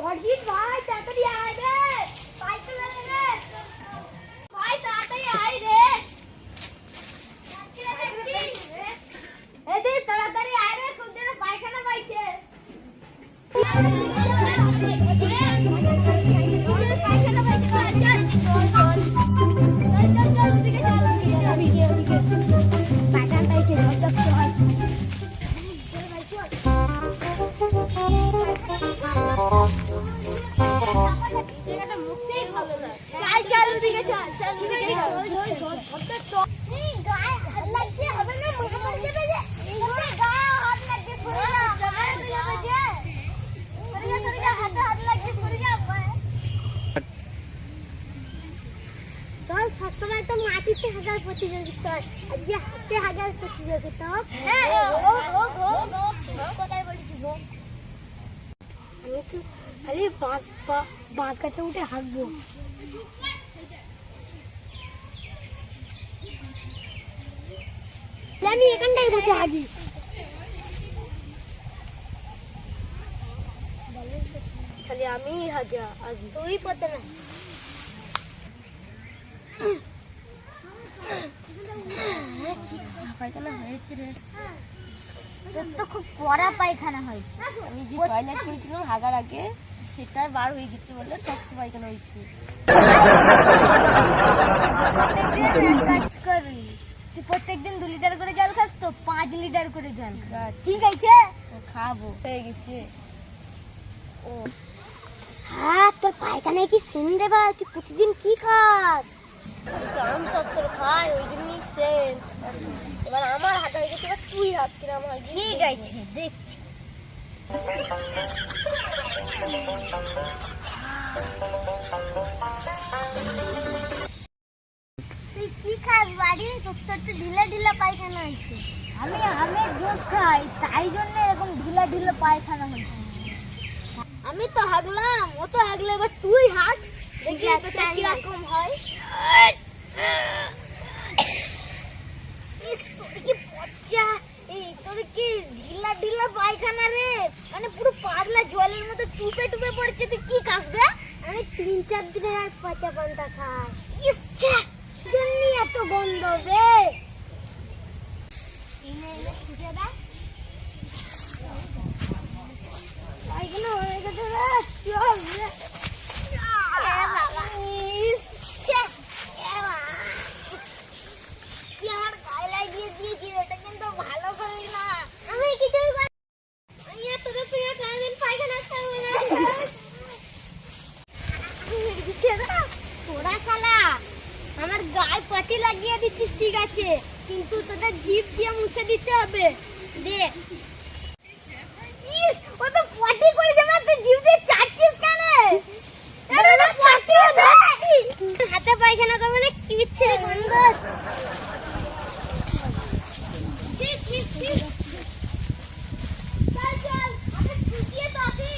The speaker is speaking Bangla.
অরিজিৎ ভাই তাড়াতাড়ি আয় রে, পায়খানা রে ভাই, তাড়াতাড়ি আয় রে। এই যে তাড়াতাড়ি আয় রে, খুব যেন পায়খানা পাইছে। পায়খানা পাইছে, চল ওদিকে চল, ওদিকে পায়খানা পাইছে, চল সবসময় তো মাটিতে হাজার প্রতিযোগিতা, আজকে হাতে হাজার প্রতিযোগিতা। কোথায় বলেছি আমি তো খালি বাঁশ গাছে উঠে হাঁকবো। আমি এখানটায় বসে হাঁকি। খালি আমি হাঁকি, তুই পড়তে না। পায়খানা হয়েছে রে, তোর তো খুব কড়া পায়খানা হয়েছে। আমি যে টয়লেট করেছিলাম হাগার আগে, সেটা বার হয়ে গেছে বলে শক্ত পায়খানা হয়েছে। কাজ করবি তুই, প্রত্যেকদিন 2 লিটার করে জল খাস তো 5 লিটার করে জল খাস, ঠিক আছে? খাবো, হয়ে গেছে। ও হ্যাঁ, তোর পায়খানায় কি সেন রে ভাই? তুই প্রতিদিন কি খাস? আমি সত্তর খাই, ওই জন্যই সেন। এবার আমার হাত হয়ে গেছে, এবার তুই হাত কিরম হয়? ঠিক আছে, দেখছি। তুই কি খাস বাড়ি? তোর তো একটু ঢিলা ঢিলা পায়খানা হয়েছে। আমি আমের জুস খাই, তাই জন্য এরকম ঢিলা ঢিলা পায়খানা হয়েছে। আমি তো হাগলাম, ও তো হাগলে, এবার তুই হাগ, দেখি কিরকম হয়। তোর কি ঢিলা ঢিলা পায়খানা রে, মানে পুরো পাগলা জলের মতো টুপে টুপে পড়ছে। তুই কি খাসবে? আমি 3-4 দিনের আর পচা পান্তা খাই। ইচ্ছা জন্য এত গন্ধ বে। পায়খানা হয়ে গেছে রে, চল রে। আমার গায়ে পাটি লাগিয়ে দিচ্ছিস, ঠিক আছে, কিন্তু তোদের জিভ দিয়ে মুছে দিতে হবে। দে। ও তো পাটি করে দেবে, তুই জিভ দিয়ে চাটছিস কেন? হাতে পায়খানা করবে না, কি বিচ্ছিরি গন্ধ। ছি ছি ছি। চল চল, আগে শুকিয়ে তো আসি।